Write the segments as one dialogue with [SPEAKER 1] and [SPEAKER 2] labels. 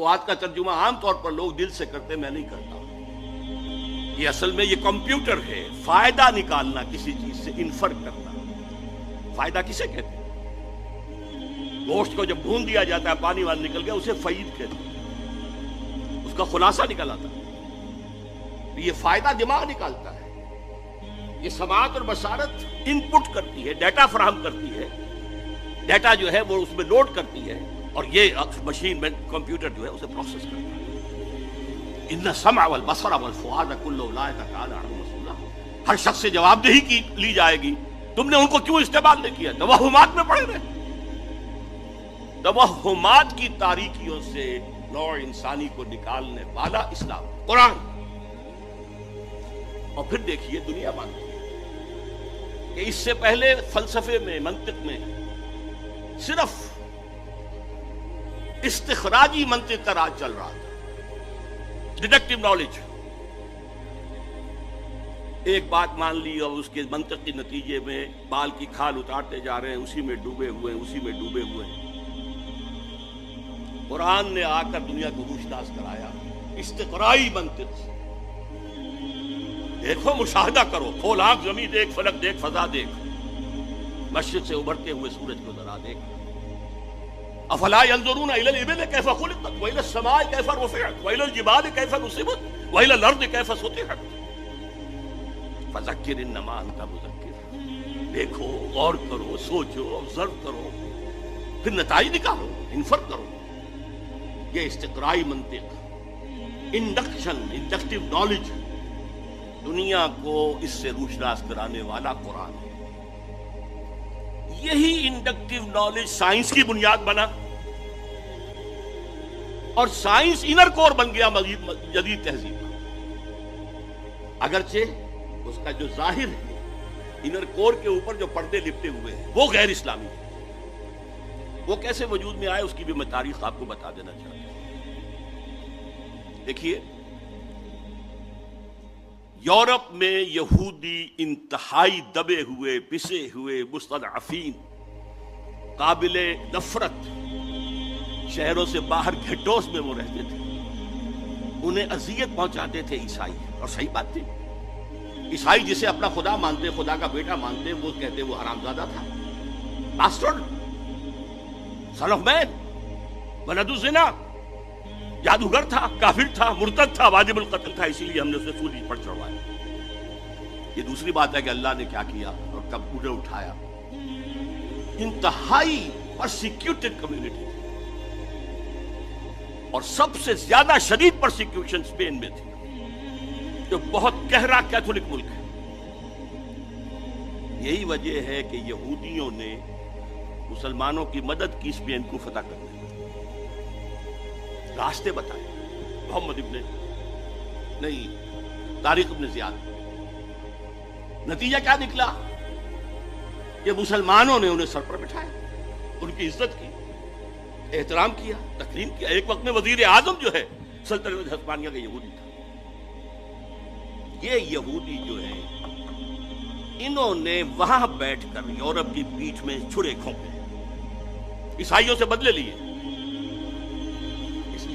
[SPEAKER 1] بات کا ترجمہ عام طور پر لوگ دل سے کرتے، میں نہیں کرتا. یہ اصل میں یہ کمپیوٹر ہے. فائدہ نکالنا کسی چیز سے، انفر کرنا. فائدہ کسے کہتے ہیں؟ گوشت کو جب بھون دیا جاتا ہے، پانی وان نکل گیا، اسے فعید کہتے ہیں. اس کا خلاصہ نکل آتا ہے. یہ فائدہ دماغ نکالتا ہے. یہ سماعت اور بصارت ان پٹ کرتی ہے، ڈیٹا فراہم کرتی ہے. ڈیٹا جو ہے وہ اس میں لوڈ کرتی ہے، اور یہ مشین میں کمپیوٹر جو ہے اسے پروسیس کرتا ہے. ان السمع والبصر والفؤاد كل اولئک کان عنہ مسئولا. ہر شخص سے جواب دہی کی لی جائے گی. تم نے ان کو کیوں استعمال نہیں کیا؟ توہمات میں پڑے رہے. توہمات کی تاریکیوں سے نوع انسانی کو نکالنے والا اسلام، قرآن. اور پھر دیکھیے دنیا مانتی ہے کہ اس سے پہلے فلسفے میں، منطق میں صرف استخراجی منطق کا راج چل رہا تھا، ڈیڈکٹیو نالج. ایک بات مان لی اور اس کے منطق کے نتیجے میں بال کی کھال اتارتے جا رہے ہیں، اسی میں ڈوبے ہوئے ہیں. قرآن نے آ کر دنیا کو روشناس کرایا استقرائی منطق سے. دیکھو، مشاہدہ کرو، کھول آنکھ، زمین دیکھ، فلک دیکھ، فضا دیکھ، مشرق سے ابھرتے ہوئے سورج کو ذرا دیکھ. افلا ينظرون الى الابل كيف خلقت والى السماء كيف رفعت والى الجبال كيف نصبت والى الارض كيف سطحت فذكر انما انت مذكر. دیکھو، غور کرو، سوچو، آبزرو کرو، پھر نتائج نکالو، انفر کرو. یہ استقرائی منطق، انڈکٹیو نالج، دنیا کو اس سے روشناس کرانے والا قرآن ہے. یہی انڈکٹیو نالج سائنس کی بنیاد بنا، اور سائنس انر کور بن گیا جدید تہذیب کا. اگرچہ اس کا جو ظاہر ہے، انر کور کے اوپر جو پردے لپٹے ہوئے ہیں وہ غیر اسلامی ہے. وہ کیسے وجود میں آئے اس کی بھی میں تاریخ آپ کو بتا دینا چاہتا ہوں. دیکھیے، یورپ میں یہودی انتہائی دبے ہوئے، پسے ہوئے، مستضعفین، قابل نفرت، شہروں سے باہر گھٹوس میں وہ رہتے تھے. انہیں اذیت پہنچاتے تھے عیسائی، اور صحیح بات تھی. عیسائی جسے اپنا خدا مانتے، خدا کا بیٹا مانتے، وہ کہتے وہ حرامزادہ تھا، باسٹرڈ، سن آف مین، ولد الزنا، جادوگر تھا، کافر تھا، مرتد تھا، واجب القتل تھا. اسی لیے ہم نے اسے سولی پر چڑھوایا. یہ دوسری بات ہے کہ اللہ نے کیا کیا اور کب انہیں اٹھایا. انتہائی پرسیکیوٹڈ کمیونٹی، اور سب سے زیادہ شدید پرسیکیوشن اسپین میں تھی، جو بہت گہرا کیتھولک ملک ہے. یہی وجہ ہے کہ یہودیوں نے مسلمانوں کی مدد کی اسپین کو فتح کرنے. راستے بتائے محمد طارق ابن زیاد. نتیجہ کیا نکلا کہ مسلمانوں نے انہیں سر پر بٹھایا، ان کی عزت کی، احترام کیا، تکریم کیا. ایک وقت میں وزیر اعظم جو ہے سلطنت ہسپانیہ کا یہودی تھا. یہ یہودی جو ہے، انہوں نے وہاں بیٹھ کر یورپ کی پیٹھ میں چھرے کھونپے، عیسائیوں سے بدلے لیے.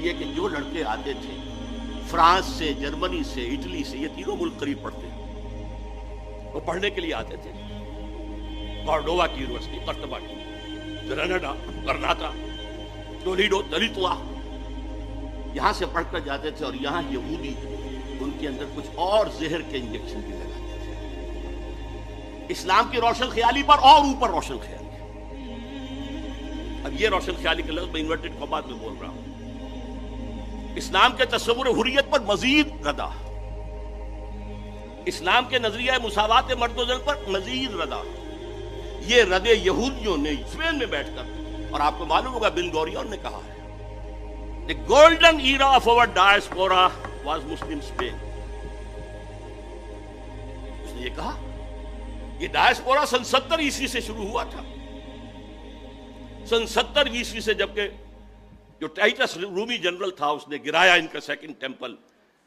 [SPEAKER 1] کہ جو لڑکے آتے تھے فرانس سے، جرمنی سے، اٹلی سے، یہ تینوں ملک قریب پڑتے ہیں، وہ پڑھنے کے لیے آتے تھے. کارڈووا کی یونیورسٹی، قرطبہ کی، گریناڈا، کرناٹا، ٹولیڈو، دلیتوا، یہاں سے پڑھ کر جاتے تھے. اور یہاں یہودی ان کے اندر کچھ اور زہر کے انجیکشن بھی لگاتے تھے، اسلام کی روشن خیالی پر اور اوپر روشن خیالی. اب یہ روشن خیالی کا لفظ میں انورٹڈ کامات میں بول رہا ہوں. اسلام کے تصور حریت پر مزید ردا، اسلام کے نظریہ مساوات مرد و زن پر مزید ردا. یہ ردے یہودیوں نے اسپین میں بیٹھ کر، اور آپ کو معلوم ہوگا بن گوریون نے کہا ہے the golden era of our diaspora was Muslim Spain. اس نے یہ کہا، یہ ڈائسپورا سن 70 عیسوی سے شروع ہوا تھا. سن 70 عیسوی سے، جبکہ جو ٹائٹس رومی جنرل تھا اس نے گرایا ان کا سیکنڈ ٹیمپل،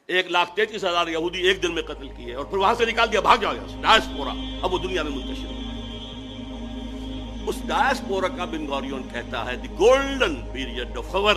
[SPEAKER 1] 1,33,000 یہودی ایک دن میں قتل کیے، اور پھر وہاں سے نکال دیا، بھاگ جاؤ یہاں سے. ڈائسپورا اب وہ دنیا میں منتشر ہو. اس ڈائسپورا کا بن گوریون کہتا ہے the golden period of our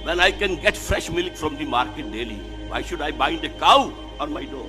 [SPEAKER 1] When I can get fresh milk from the market daily, why should I bind a cow on my door?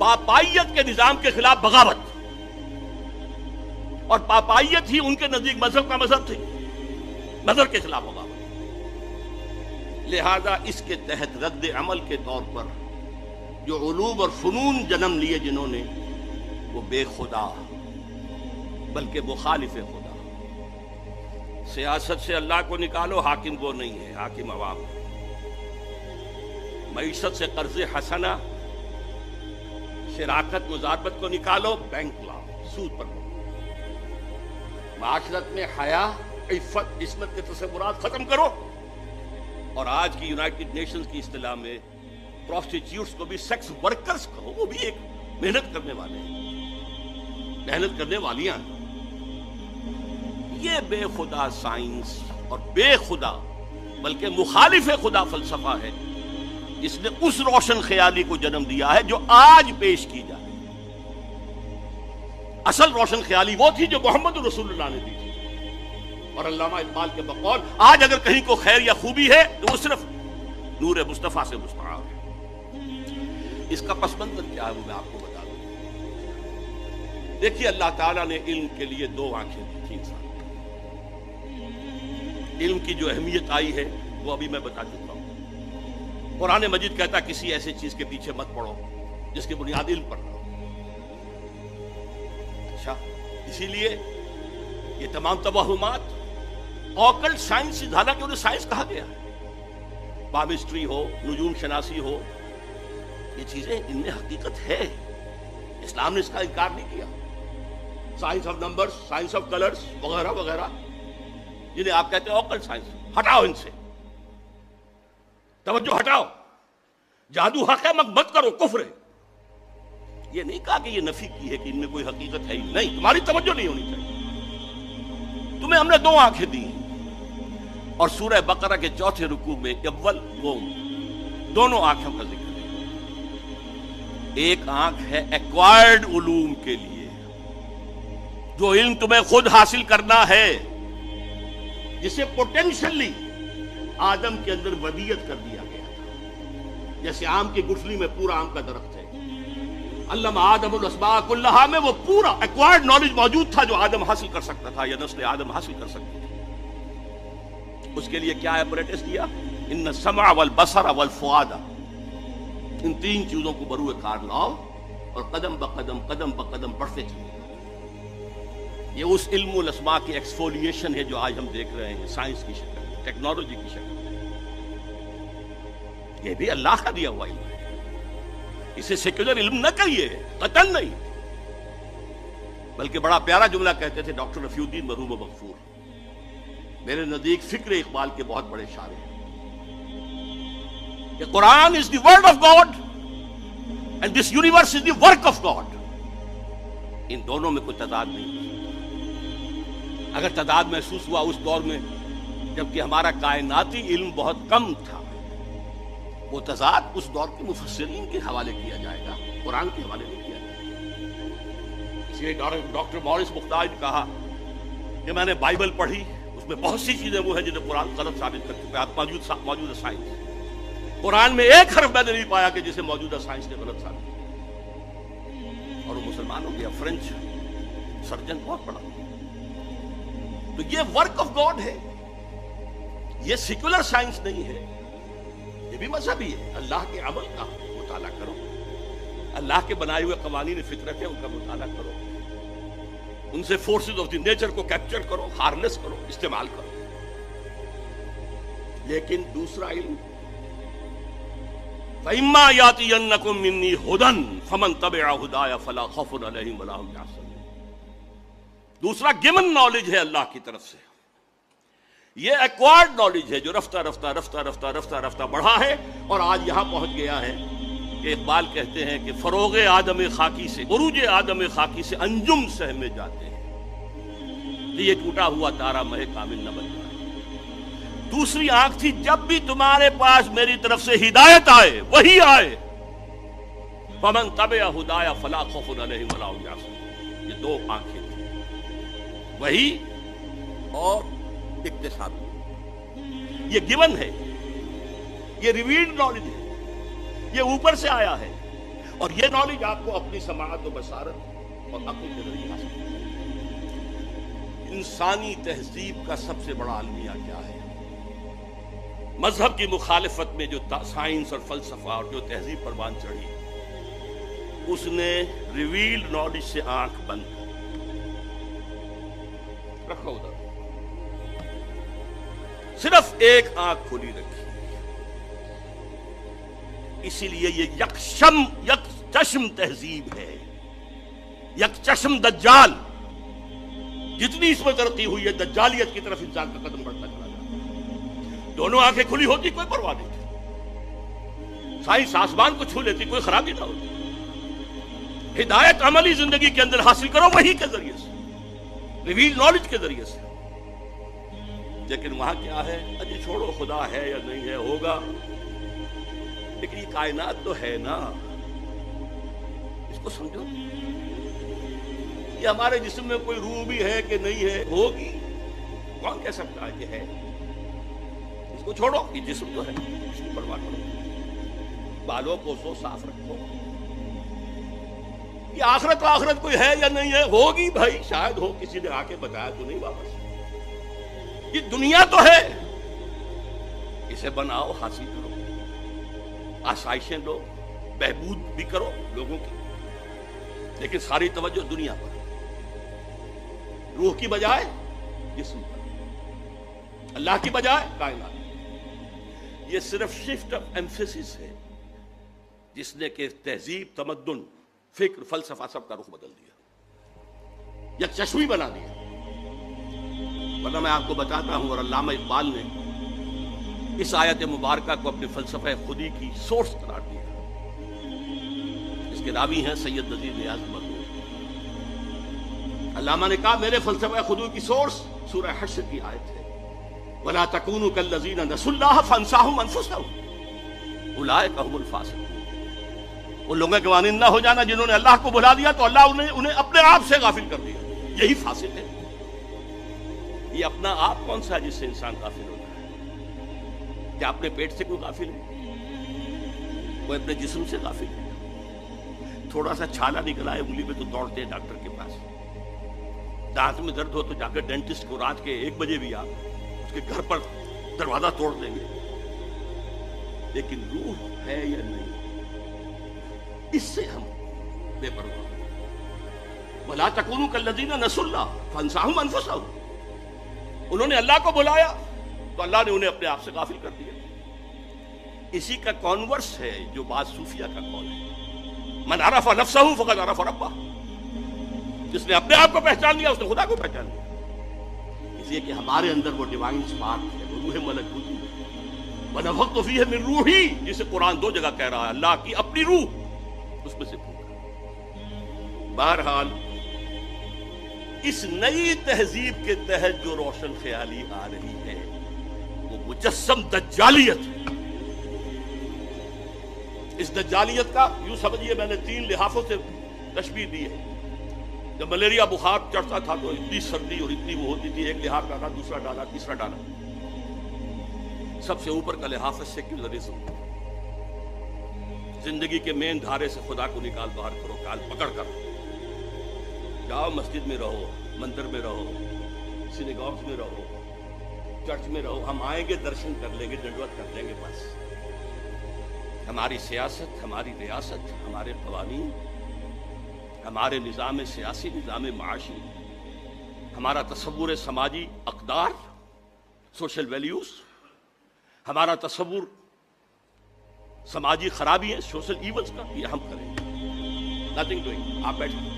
[SPEAKER 1] پاپائیت کے نظام کے خلاف بغاوت، اور پاپائیت ہی ان کے نزدیک مذہب کا مذہب تھی، مذہب کے خلاف بغاوت۔ لہذا اس کے تحت رد عمل کے طور پر جو علوم اور فنون جنم لیے جنہوں نے، وہ بے خدا بلکہ مخالف خدا۔ سیاست سے اللہ کو نکالو، حاکم وہ نہیں ہے، حاکم عوام ہے۔ معیشت سے قرض حسنہ، شراکت مزاربت کو نکالو، بینک لاؤ، سود پر لاؤ۔ معاشرت میں حیا، عفت، عصمت کے تصورات ختم کرو، اور آج کی یونائٹڈ نیشنز کی اصطلاح میں پروسٹیٹیوٹس کو بھی سیکس ورکرز کہو، وہ بھی ایک محنت کرنے والے ہیں، محنت کرنے والیاں ہیں۔ یہ بے خدا سائنس اور بے خدا بلکہ مخالف خدا فلسفہ ہے جس نے اس روشن خیالی کو جنم دیا ہے جو آج پیش کی جائے۔ اصل روشن خیالی وہ تھی جو محمد رسول اللہ نے دی تھی، اور علامہ اقبال کے بقول آج اگر کہیں کو خیر یا خوبی ہے تو وہ صرف نور مصطفیٰ سے مستعار ہے۔ اس کا پس منظر کیا ہے وہ میں آپ کو بتا دوں۔ دیکھیے اللہ تعالیٰ نے علم کے لیے 2 آنکھیں دی تھی انسان۔ علم کی جو اہمیت آئی ہے وہ ابھی میں بتا چکا ہوں۔ قرآن مجید کہتا ہے کسی ایسے چیز کے پیچھے مت پڑو جس کی بنیاد علم پر نہ ہو۔ اچھا، اسی لیے یہ تمام توہمات آکلٹ سائنس، حالانکہ انہیں سائنس کہا گیا ہے، پامسٹری ہو، نجوم شناسی ہو، یہ چیزیں ان میں حقیقت ہے، اسلام نے اس کا انکار نہیں کیا۔ Science of numbers, science of colours وغیرہ وغیرہ جنہیں آپ کہتے ہیں آکلٹ سائنس، ہٹاؤ ان سے، توجہ ہٹاؤ، جادو حق ہے مت کرو، کفر ہے۔ یہ نہیں کہا کہ یہ نفی کی ہے کہ ان میں کوئی حقیقت ہے ہی نہیں، تمہاری توجہ نہیں ہونی چاہیے۔ تمہیں ہم نے 2 آنکھیں دی، اور سورہ بقرہ کے 4تھے رکوع میں اول قوم دونوں آنکھوں کا ذکر ہے۔ ایک آنکھ ہے ایکوائرڈ علوم کے لیے، جو علم تمہیں خود حاصل کرنا ہے، جسے پوٹینشلی آدم کے اندر ودیت کر دیا گیا تھا۔ جیسے آم کی گٹھلی میں پورا آم کا درخت ہے، علم آدم الاسماء کلھا میں وہ پورا ایکوائرڈ نالج موجود تھا جو آدم حاصل کر سکتا تھا، یا نسل آدم حاصل کر سکتی تھی۔ اس کے لیے کیا ایپریٹس دیا؟ ان السمع والبصر والفؤاد، ان 3 چیزوں کو بروئے کار لاؤ اور قدم بقدم بڑھتے چلو۔ یہ اس علم الاسماء کی ایکسفولیشن ہے جو آج ہم دیکھ رہے ہیں سائنس کی شکل، ٹیکنالوجی کی شکل۔ یہ بھی اللہ کا دیا ہوا علم ہے، اسے سیکولر علم نہ کہیے، قطعاً نہیں، بلکہ بڑا پیارا جملہ کہتے تھے ڈاکٹر رفیع الدین مرحوم و مغفور، میرے نزدیک فکر اقبال کے بہت بڑے شاعر ہیں، کہ قرآن is the word of God and this universe is the work of God۔ ان دونوں میں کوئی تضاد نہیں۔ اگر تضاد محسوس ہوا اس دور میں جبکہ ہمارا کائناتی علم بہت کم تھا، وہ تضاد اس دور کے مفسرین کے حوالے کیا جائے گا، قرآن کے حوالے نہیں کیا جائے گا۔ اس لیے ڈاکٹر مورس مختار نے کہا کہ میں نے بائبل پڑھی، اس میں بہت سی چیزیں وہ ہیں جنہیں قرآن غلط ثابت کر چکا ہے، موجودہ سائنس، قرآن میں ایک حرف میں نے نہیں پایا کہ جسے موجودہ سائنس نے غلط ثابت کیا۔ اور وہ مسلمان ہو گیا، فرینچ سرجن بہت بڑا۔ تو یہ ورک آف گاڈ ہے، یہ سیکولر سائنس نہیں ہے، یہ بھی مذہبی ہے۔ اللہ کے عمل کا مطالعہ کرو، اللہ کے بنائے ہوئے قوانین فطرت ہے ان کا مطالعہ کرو، ان سے فورسز آف دی نیچر کو کیپچر کرو، ہارنس کرو، استعمال کرو۔ لیکن دوسرا علم فَإِمَّا يَأْتِيَنَّكُم مِّنِّي هُدًى فَمَن تَبِعَ هُدَايَ فَلَا خَوْفٌ عَلَيْهِمْ وَلَا هُمْ يَحْزَنُونَ۔ دوسرا گیون نالج ہے اللہ کی طرف سے، یہ ایکوائرڈ نالج ہے جو رفتہ رفتہ بڑھا ہے، اور آج یہاں پہنچ گیا ہے کہ اقبال کہتے ہیں کہ فروغ آدم خاکی سے، عروج آدم خاکی سے انجم سہمے جاتے ہیں، کہ یہ ٹوٹا ہوا تارا مہ کامل نہ بن جائے۔ دوسری آنکھ تھی، جب بھی تمہارے پاس میری طرف سے ہدایت آئے، وہی آئے، فمن تبع ہدایا فلا خوف علیہم ولا هم يحزنون۔ یہ 2 آنکھیں تھیں، وہی اور اقتصاد، یہ گیون ہے، یہ ریویلڈ نالج ہے، یہ اوپر سے آیا ہے۔ اور یہ نالج آپ کو اپنی سماعت و بصارت اور عقل کے ذریعے حاصل ہے۔ انسانی تہذیب کا سب سے بڑا المیہ کیا ہے؟ مذہب کی مخالفت میں جو سائنس اور فلسفہ اور جو تہذیب پروان چڑھی، اس نے ریویلڈ نالج سے آنکھ بند کر رکھو، ادھر صرف ایک آنکھ کھلی رکھی۔ اسی لیے یہ یک چشم تہذیب ہے، یک چشم دجال۔ جتنی اس میں ترقی ہوئی ہے، دجالیت کی طرف انسان کا قدم بڑھتا چلا جاتا ہے۔ دونوں آنکھیں کھلی ہوتی کوئی پرواہ نہیں تھی، سائنس آسمان کو چھو لیتی، کوئی خرابی نہ ہوتی۔ ہدایت عملی زندگی کے اندر حاصل کرو وہی کے ذریعے سے، ریویل نالج کے ذریعے سے۔ لیکن وہاں کیا ہے؟ اجی چھوڑو، خدا ہے یا نہیں ہے، ہوگا، لیکن یہ کائنات تو ہے نا، اس کو سمجھو۔ یہ ہمارے جسم میں کوئی روح بھی ہے کہ نہیں ہے، ہوگی، کون کہہ سکتا ہے کہ ہے؟ اس کو چھوڑو، یہ جسم تو ہے، اس کی پرواہ کرو، بالوں کو سو صاف رکھو۔ یہ آخرت آخرت کوئی ہے یا نہیں ہے، ہوگی بھائی، شاید ہو، کسی نے آ کے بتایا تو نہیں واپس۔ یہ دنیا تو ہے، اسے بناؤ، حاصل کرو، آسائشیں لو، بہبود بھی کرو لوگوں کی، لیکن ساری توجہ دنیا پر، روح کی بجائے جسم پر، اللہ کی بجائے کائنات۔ یہ صرف شفٹ آف ایمفیسس ہے جس نے کہ تہذیب، تمدن، فکر، فلسفہ سب کا رخ بدل دیا، یک چشمی بنا دیا۔ ورنہ میں آپ کو بتاتا ہوں، اور علامہ اقبال نے اس آیت مبارکہ کو اپنے فلسفہ خودی کی سورس قرار دیا۔ اس کے راوی ہیں سید نذیر نیاز مدعو۔ علامہ نے کہا میرے فلسفہ خودی کی سورس سورہ حشر کی آیت ہے، وَلَا تَكُونُوا كَالَّذِينَ نَسُوا اللَّهَ فَأَنسَاهُمْ أَنفُسَهُمْ أُولَٰئِكَ هُمُ الْفَاسِقُونَ۔ ان لوگوں کے مانند نہ ہو جانا جنہوں نے اللہ کو بھلا دیا تو اللہ انہیں اپنے آپ سے غافل کر دیا، یہی فاسق ہے۔ یہ اپنا آپ کون سا ہے جس سے انسان غافل ہوتا ہے؟ کیا اپنے پیٹ سے کوئی غافل ہے؟ کوئی اپنے جسم سے غافل ہے؟ تھوڑا سا چھالا نکلا ہے انگلی میں تو دوڑتے ہیں ڈاکٹر کے پاس، دانت میں درد ہو تو جا کر ڈینٹسٹ کو رات کے 1 بجے بھی آپ اس کے گھر پر دروازہ توڑ دیں گے۔ لیکن روح ہے یا نہیں، اس سے ہم بے پرواہ۔ وَلَا تَكُونُوا كَالَّذِينَ نَسُوا اللَّهَ فَأَنسَاهُمْ أَنفُسَهُمْ۔ انہوں نے اللہ کو بلایا تو اللہ نے انہیں اپنے آپ سے غافل کر دیا۔ اسی کا کانورس ہے جو بعض صوفیہ کا قول ہے، من عرف نفسہ فقد عرف ربہ۔ جس نے اپنے آپ کو پہچان لیا اس نے خدا کو پہچان لیا۔ اس لیے کہ ہمارے اندر وہ ڈیوائن اسپارک ہے، وہ روح ملکوتی ہے، وَنَفَخْتُ فِيهِ مِن رُوحِي، جسے قرآن 2 جگہ کہہ رہا ہے، اللہ کی اپنی روح اس میں سے پھونکا۔ بہرحال اس نئی تہذیب کے تحت جو روشن خیالی آ رہی ہے وہ مجسم دجالیت ہے۔ اس دجالیت کا یوں سمجھیے، میں نے 3 لحافوں سے تشبیہ دی ہے۔ جب ملیریا بخار چڑھتا تھا تو اتنی سردی اور اتنی وہ ہوتی تھی، ایک لحاف ڈالا، دوسرا ڈالا، تیسرا ڈالا، سب سے اوپر کا لحاف ہے سیکولرزم۔ زندگی کے مین دھارے سے خدا کو نکال باہر کرو، کال پکڑ کر جاؤ، مسجد میں رہو، مندر میں رہو، سینیگاگز میں رہو، چرچ میں رہو، ہم آئیں گے، درشن کر لیں گے، ڈنڈوت کر لیں گے، بس۔ ہماری سیاست، ہماری ریاست، ہمارے قوانین، ہمارے نظام سیاسی، نظام معاشی، ہمارا تصور سماجی اقدار، سوشل ویلیوز، ہمارا تصور سماجی خرابی ہے، سوشل ایونز کا، یہ ہم کریں گے۔ نتھنگ ڈوئنگ، آپ بیٹھیں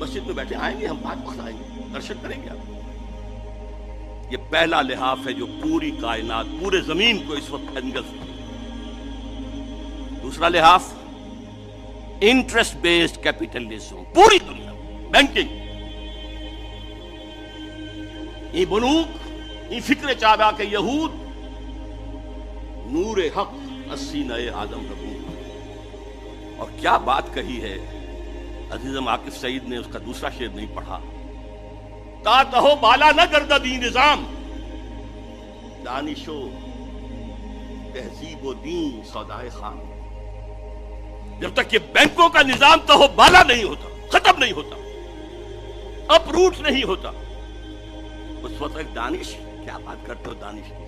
[SPEAKER 1] مسجد میں بیٹھے، آئیں گے ہم، بعد وقت آئیں گے، درشن کریں گے آپ۔ یہ پہلا لحاف ہے جو پوری کائنات، پورے زمین کو اس وقت انگلف ہے۔ دوسرا لحاف انٹرسٹ بیسڈ کیپیٹلزم، پوری دنیا، بینکنگ، یہ بنوک، یہ فکر چابا کے یہود، نور حق 80 نئے آدم ربو۔ اور کیا بات کہی ہے عزیزم عاقف سعید نے، اس کا دوسرا شعر نہیں پڑھا، تا تہو بالا نہ گردہ دین نظام، دانش و تہذیب و دین سودائے خان۔ جب تک یہ بینکوں کا نظام تو بالا نہیں ہوتا، ختم نہیں ہوتا، اپ روٹ نہیں ہوتا، اس وقت تک دانش کیا بات کرتے ہو، دانش کی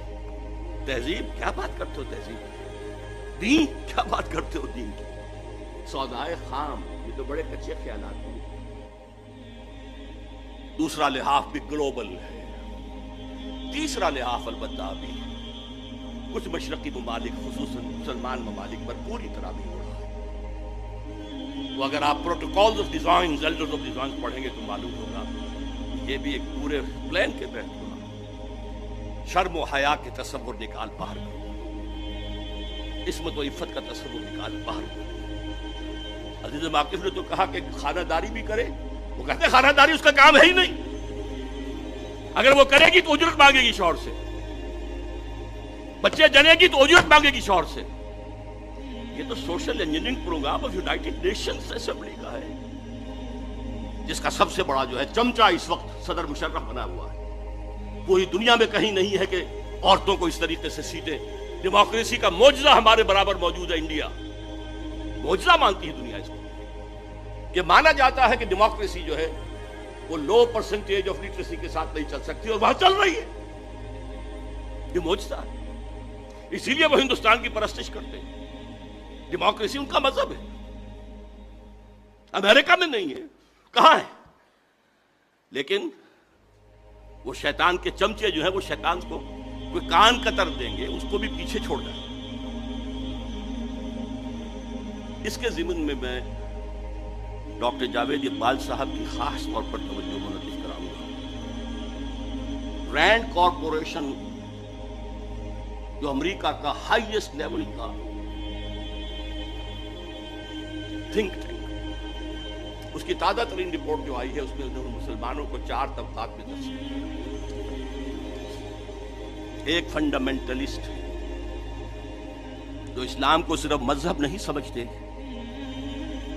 [SPEAKER 1] تہذیب کیا بات کرتے ہو، تہذیب کی دین کیا بات کرتے ہو، دین کی سودائے خام، یہ تو بڑے کچے خیالات ہیں۔ دوسرا لحاظ بھی گلوبل ہے، تیسرا لحاظ البتہ بھی کچھ مشرقی ممالک خصوصاً مسلمان ممالک پر پوری طرح بھی ہو رہا ہے۔ وہ اگر آپ protocols of designs, elders of designs پڑھیں گے تو معلوم ہوگا یہ بھی ایک پورے پلان کے تحت ہوا۔ شرم و حیا کے تصور نکال باہر کرو، عصمت و عفت کا تصور نکال باہر کرو۔ عزیز ماقف نے تو کہا کہ خانہ داری بھی کرے، وہ کہتے ہیں خانہ داری اس کا کام ہے ہی نہیں، اگر وہ کرے گی تو اجرت مانگے گی شوہر سے، بچے جنے گی تو اجرت مانگے گی شوہر سے۔ یہ تو social engineering program of United Nations assembly کا ہے، جس کا سب سے بڑا جو ہے چمچہ اس وقت صدر مشرف بنا ہوا ہے۔ پوری دنیا میں کہیں نہیں ہے کہ عورتوں کو اس طریقے سے سیٹیں، ڈیموکریسی کا معجزہ ہمارے برابر موجود ہے انڈیا، معجزہ مانتی ہے دنیا اس کو۔ یہ مانا جاتا ہے کہ ڈیموکریسی جو ہے وہ لو پرسنٹیج آف لٹریسی کے ساتھ نہیں چل سکتی، اور وہاں چل رہی ہے، یہ معجزہ ہے۔ اسی لیے وہ ہندوستان کی پرستش کرتے ہیں، ڈیموکریسی ان کا مذہب ہے، امریکہ میں نہیں ہے، کہاں ہے؟ لیکن وہ شیطان کے چمچے جو ہیں وہ شیطان کو کوئی کان قطر دیں گے، اس کو بھی پیچھے چھوڑ دیں۔ اس کے ضمن میں ڈاکٹر جاوید اقبال صاحب کی خاص طور پر توجہ منعقد کراؤں گا۔ رینڈ کارپوریشن جو امریکہ کا ہائیسٹ لیول کا تھنک ٹینک، اس کی تازہ ترین رپورٹ جو آئی ہے اس میں انہوں نے مسلمانوں کو 4 طبقات میں تقسیم کیا۔ ایک فنڈامنٹلسٹ جو اسلام کو صرف مذہب نہیں سمجھتے،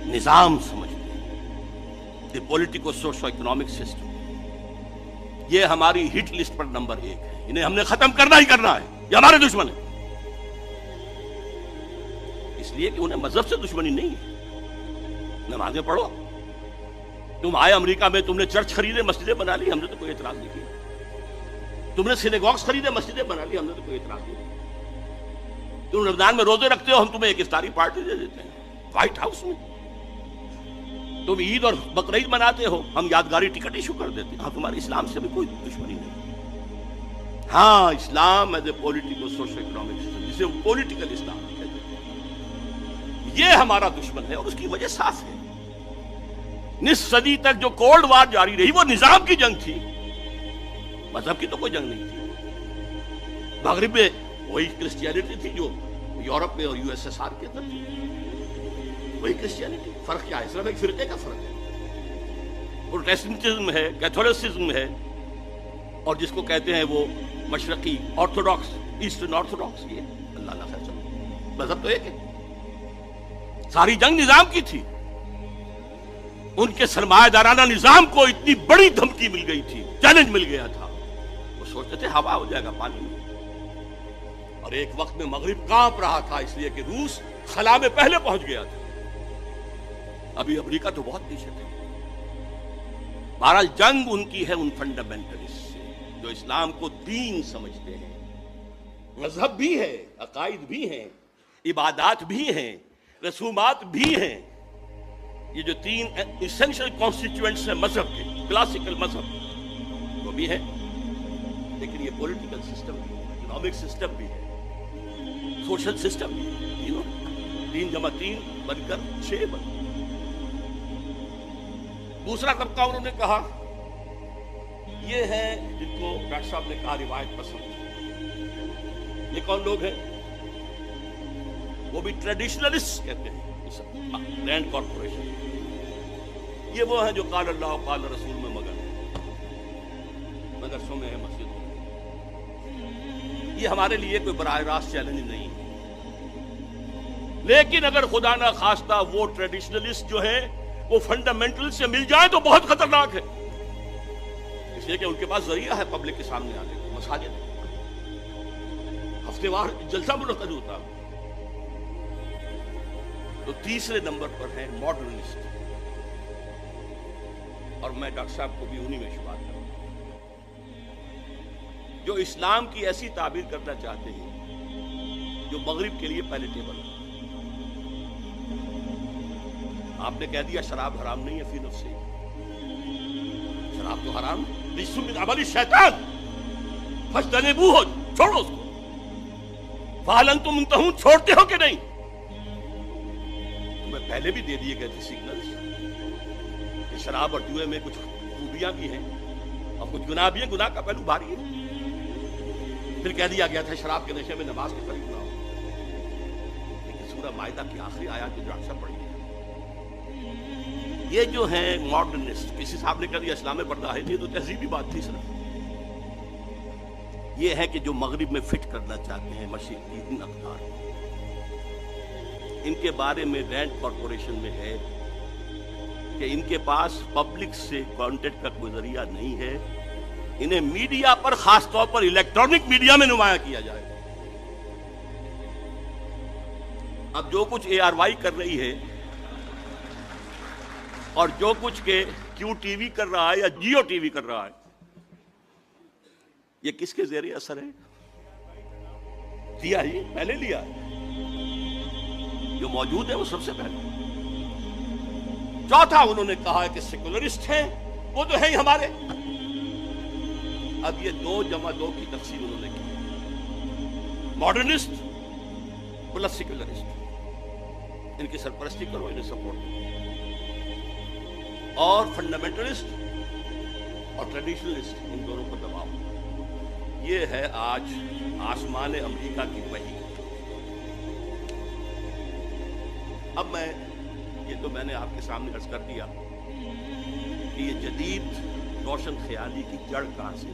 [SPEAKER 1] نظام سمجھتے، دی پولیٹیکو سوشو اکنامک سسٹم، یہ ہماری ہٹ لسٹ پر نمبر 1 ہے، انہیں ہم نے ختم کرنا ہی کرنا ہے، یہ ہمارے دشمن ہیں۔ اس لیے کہ انہیں مذہب سے دشمنی نہیں ہے، نمازیں پڑھو، تم آئے امریکہ میں، تم نے چرچ خریدے، مسجدیں بنا لی، ہم نے تو کوئی اعتراض نہیں کیا، تم نے سینیگوگز خریدے، مسجدیں بنا لی، ہم نے تو کوئی اعتراض نہیں کیا، تم رمضان میں روزے رکھتے ہو، ہم تمہیں ایک افطاری پارٹی دے دیتے ہیں وائٹ ہاؤس میں، تم عید اور بقرعید مناتے ہو، ہم یادگاری ٹکٹ ایشو کر دیتے ہیں، ہاں تمہارے اسلام سے بھی کوئی دشمنی نہیں۔ ہاں Islam is a political social economic system, جسے پولیٹیکل اسلام کہتے ہیں، یہ ہمارا دشمن ہے، اور اس کی وجہ صاف ہے۔ نصف صدی تک جو کولڈ وار جاری رہی وہ نظام کی جنگ تھی، مذہب کی تو کوئی جنگ نہیں تھی۔ مغرب میں وہی کرسچینٹی تھی جو یورپ میں اور USSR کے اندر تھی، وہی کرسچینٹی، فرق کیا ہے؟ صرف ایک فرقے کا فرق ہے، پروٹیسٹنٹزم ہے، کیتھولسزم ہے، اور جس کو کہتے ہیں وہ مشرقی آرتھوڈاکس، ایسٹرن آرتھوڈاکس، یہ اللہ خیر چلو، مذہب تو ایک ہے۔ ساری جنگ نظام کی تھی، ان کے سرمایہ دارانہ نظام کو اتنی بڑی دھمکی مل گئی تھی، چیلنج مل گیا تھا، وہ سوچتے تھے ہوا ہو جائے گا پانی میں، اور ایک وقت میں مغرب کانپ رہا تھا، اس لیے کہ روس خلا میں پہلے پہنچ گیا تھا، ابھی امریکہ تو بہت پیچھے تھا۔ بہرحال جنگ ان کی ہے ان فنڈامنٹلسٹ سے جو اسلام کو دین سمجھتے ہیں، مذہب بھی ہے، عقائد بھی ہیں، عبادات بھی ہیں، رسومات بھی ہیں، یہ جو 3 ایسنشل کانسٹیٹیوئنٹس ہیں مذہب کے، کلاسیکل مذہب وہ بھی ہے، لیکن یہ پولیٹیکل سسٹم بھی ہے، اکنامک سسٹم بھی ہے، سوشل سسٹم بھی ہے، 3 جمع 3 بن کر 6 بن۔ دوسرا طبقہ انہوں نے کہا یہ ہے جن کو ڈاکٹر صاحب نے کہا روایت پسند، یہ کون لوگ ہیں؟ وہ بھی ٹریڈیشنلسٹ کہتے ہیں لینڈ کارپوریشن، یہ وہ ہیں جو قال اللہ قال رسول میں مگر مدرسوں میں ہے، مسجدوں میں، یہ ہمارے لیے کوئی براہ راست چیلنج نہیں ہے، لیکن اگر خدا نہ خواستہ وہ ٹریڈیشنلسٹ جو ہے وہ فنڈامنٹل سے مل جائیں تو بہت خطرناک ہے، اس لیے کہ ان کے پاس ذریعہ ہے پبلک کے سامنے آنے کا، مساجد، ہفتے وار جلسہ منعقد ہوتا، تو تیسرے نمبر پر ہیں ماڈرنسٹ، اور میں ڈاکٹر صاحب کو بھی انہی میں شمار کروں گا، جو اسلام کی ایسی تعبیر کرنا چاہتے ہیں جو مغرب کے لیے پیلیٹیبل ہے۔ آپ نے کہہ دیا شراب حرام نہیں ہے فی نفسہ، شراب تو حرام ہے، رجس من عمل الشیطان فاجتنبوہ، چھوڑو اس کو، فہل انتم منتہون، چھوڑتے ہو کہ نہیں؟ تمہیں پہلے بھی دے دیے گئے تھے سگنلز کہ شراب اور جوئے میں کچھ خوبیاں بھی ہیں اور کچھ گناہ بھی ہیں، گناہ کا پہلو بھاری ہے۔ پھر کہہ دیا گیا تھا شراب کے نشے میں نماز کے قریب نہ ہو، لیکن سورہ مائدہ کی آخری آیات جو ڈاکٹر صاحب پڑھی ہے، یہ جو ہیں ماڈرنسٹ، کسی صاحب نے کہہ دیا اسلام میں پردہ ہے، یہ تو تہذیبی بات تھی صرف، یہ ہے کہ جو مغرب میں فٹ کرنا چاہتے ہیں مشرق کی ان اقدار، ان کے بارے میں رینڈ کارپوریشن میں ہے کہ ان کے پاس پبلک سے کانٹیکٹ کا کوئی ذریعہ نہیں ہے، انہیں میڈیا پر، خاص طور پر الیکٹرانک میڈیا میں نمایاں کیا جائے۔ اب جو کچھ ARY کر رہی ہے اور جو کچھ کہ کیو ٹی وی کر رہا ہے یا جیو ٹی وی کر رہا ہے، یہ کس کے زیر اثر ہے؟ لیا ہی پہلے لیا ہے، جو موجود ہے وہ سب سے پہلے۔ چوتھا انہوں نے کہا ہے کہ سیکولرسٹ ہیں، وہ تو ہے ہی ہمارے۔ اب یہ 2 جمع 2 کی تقسیم انہوں نے کی، ماڈرنسٹ پلس سیکولرسٹ، ان کی سرپرستی کرو، انہیں سپورٹ کرو، اور فنڈامنٹلسٹ اور ٹریڈیشنلسٹ، ان دونوں کو دباؤ۔ یہ ہے آج آسمان امریکہ کی وحی۔ اب یہ تو میں نے آپ کے سامنے عرض کر دیا کہ یہ جدید روشن خیالی کی جڑ کہاں سے،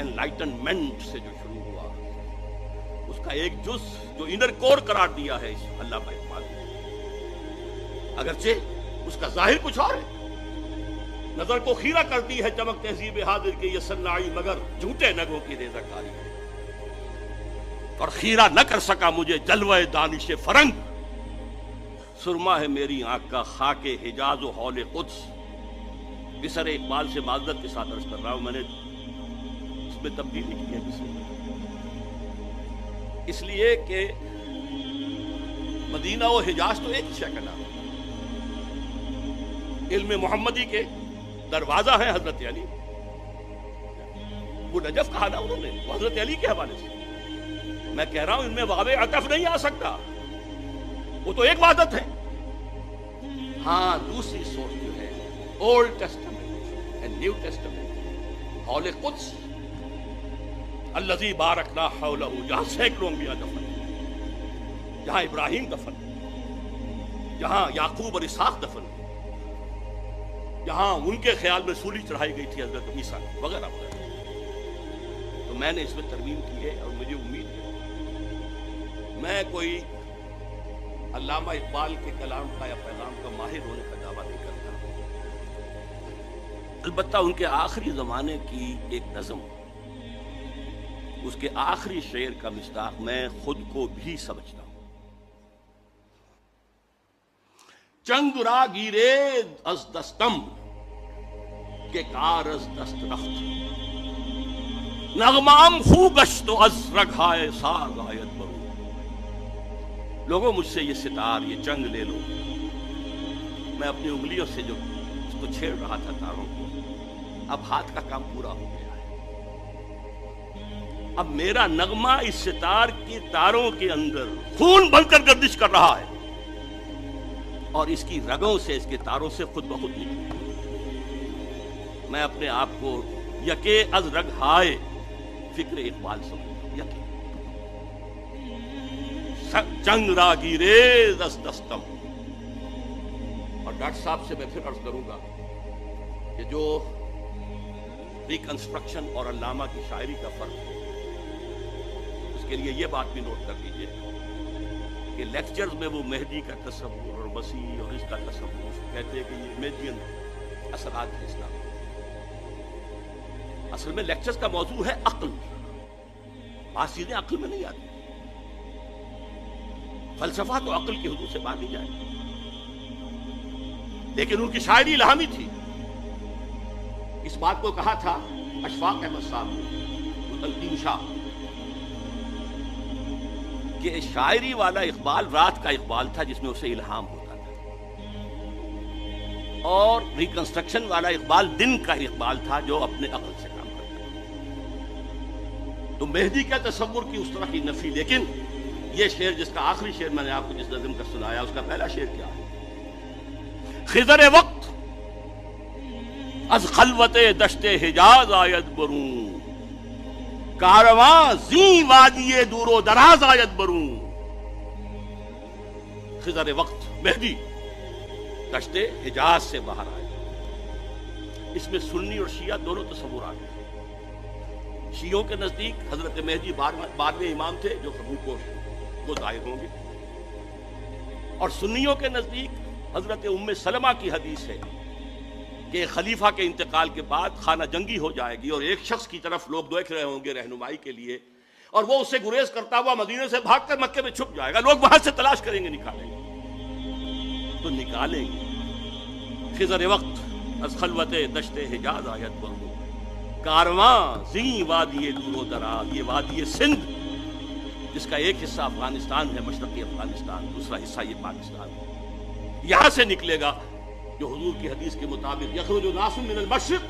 [SPEAKER 1] انلائٹنمنٹ سے جو شروع ہوا، اس کا ایک جز جو انر کور قرار دیا ہے اس علامہ اقبال نے، اگرچہ اس کا ظاہر کچھ اور ہے، نظر کو خیرہ کرتی ہے چمک تہذیب حاضر کے یہ صناعی، مگر جھوٹے نگوں کی ریزہ کاری، اور خیرہ نہ کر سکا مجھے جلوہ دانش فرنگ، سرما ہے میری آنکھ کا خاک حجاز و حول قدس۔ بسر اقبال سے معذرت کے ساتھ عرض کر رہا ہوں، میں نے اس میں تبدیلی کی ہے اس لیے کہ مدینہ و حجاز تو ایک شے کا نام ہے، علم محمدی کے دروازہ ہے حضرت علی، وہ نجف کہا نا انہوں نے، وہ حضرت علی کے حوالے سے۔ میں کہہ رہا ہوں ان میں واو عطف نہیں آ سکتا، وہ تو ایک وحدت ہے۔ ہاں دوسری سورس جو ہے old testament and new testament, حول قدس الذی بارکنا حولہ، جہاں سینکڑوں انبیاء دفن، جہاں ابراہیم دفن، جہاں یعقوب اور اسحاق دفن، جہاں ان کے خیال میں سولی چڑھائی گئی تھی حضرت عیسیٰ وغیرہ وغیرہ۔ تو میں نے اس میں ترمیم کی ہے، اور مجھے امید ہے میں کوئی علامہ اقبال کے کلام کا یا پیغام کا ماہر ہونے کا دعویٰ نہیں کرتا، البتہ ان کے آخری زمانے کی ایک نظم، اس کے آخری شعر کا مصداق میں خود کو بھی سمجھتا ہوں۔ چنگ را گیرے از دستم کہ کار از دست رفت، نغمام خوگشت و از رگھائے ساز آید برو۔ لوگوں مجھ سے یہ ستار، یہ چنگ لے لو، میں اپنی انگلیوں سے جو اس کو چھیڑ رہا تھا تاروں کو، اب ہاتھ کا کام پورا ہو گیا ہے، اب میرا نغمہ اس ستار کی تاروں کے اندر خون بن کر گردش کر رہا ہے، اور اس کی رگوں سے، اس کے تاروں سے خود بخود نکلے۔ میں اپنے آپ کو یکے از رگ ہائے فکر اقبال سمجھتا ہوں، یکے چنگ را گیرے از دستم۔ اور ڈاکٹر صاحب سے میں پھر عرض کروں گا کہ جو ریکنسٹرکشن اور علامہ کی شاعری کا فرق ہے، اس کے لیے یہ بات بھی نوٹ کر لیجیے کہ لیکچرز میں وہ مہدی کا تصور اور مسیح اور اس کا تصور کہتے ہیں کہ یہ امیجین اثرات ہیں اسلام۔ اصل میں لیکچرز کا موضوع ہے عقل، بعض چیزیں عقل میں نہیں آتی، فلسفہ تو عقل کی حدود سے باہر نہیں جائے، لیکن ان کی شاعری الہامی تھی۔ اس بات کو کہا تھا اشفاق احمد صاحب نے تلقین شاہ کہ شاعری والا اقبال رات کا اقبال تھا جس میں اسے الہام ہوتا تھا، اور ریکنسٹرکشن والا اقبال دن کا اقبال تھا جو اپنے عقل سے کام کرتا تھا۔ تو مہدی کا تصور کی اس طرح کی نفی، لیکن یہ شعر جس کا آخری شعر میں نے آپ کو جس نظم کا سنایا اس کا پہلا شعر کیا ہے؟ خضر وقت از خلوت دشت حجاز آید برون، کارواں زیں وادی دور و دراز آید برون۔ خضر وقت مہدی دشت حجاز سے باہر آئے۔ اس میں سنی اور شیعہ دونوں تصور آ گئے۔ شیعوں کے نزدیک حضرت مہدی 12ویں امام تھے جو وہ ظاہر ہوں گے، اور سنیوں کے نزدیک حضرت ام سلمہ کی حدیث ہے کہ خلیفہ کے انتقال کے بعد خانہ جنگی ہو جائے گی اور ایک شخص کی طرف لوگ دیکھ رہے ہوں گے رہنمائی کے لیے، اور وہ اس سے گریز کرتا ہوا مدینے سے بھاگ کر مکے میں چھپ جائے گا، لوگ وہاں سے تلاش کریں گے، نکالیں گے تو نکالیں گے۔ خضر وقت از خلوت دشت حجاز آیت برو، کارواں زیں وادی دور و دراز، یہ وادی سندھ جس کا ایک حصہ افغانستان ہے، مشرقی افغانستان، دوسرا حصہ یہ پاکستان ہے، یہاں سے نکلے گا جو حضور کی حدیث کے مطابق یخرج ناس من المشرق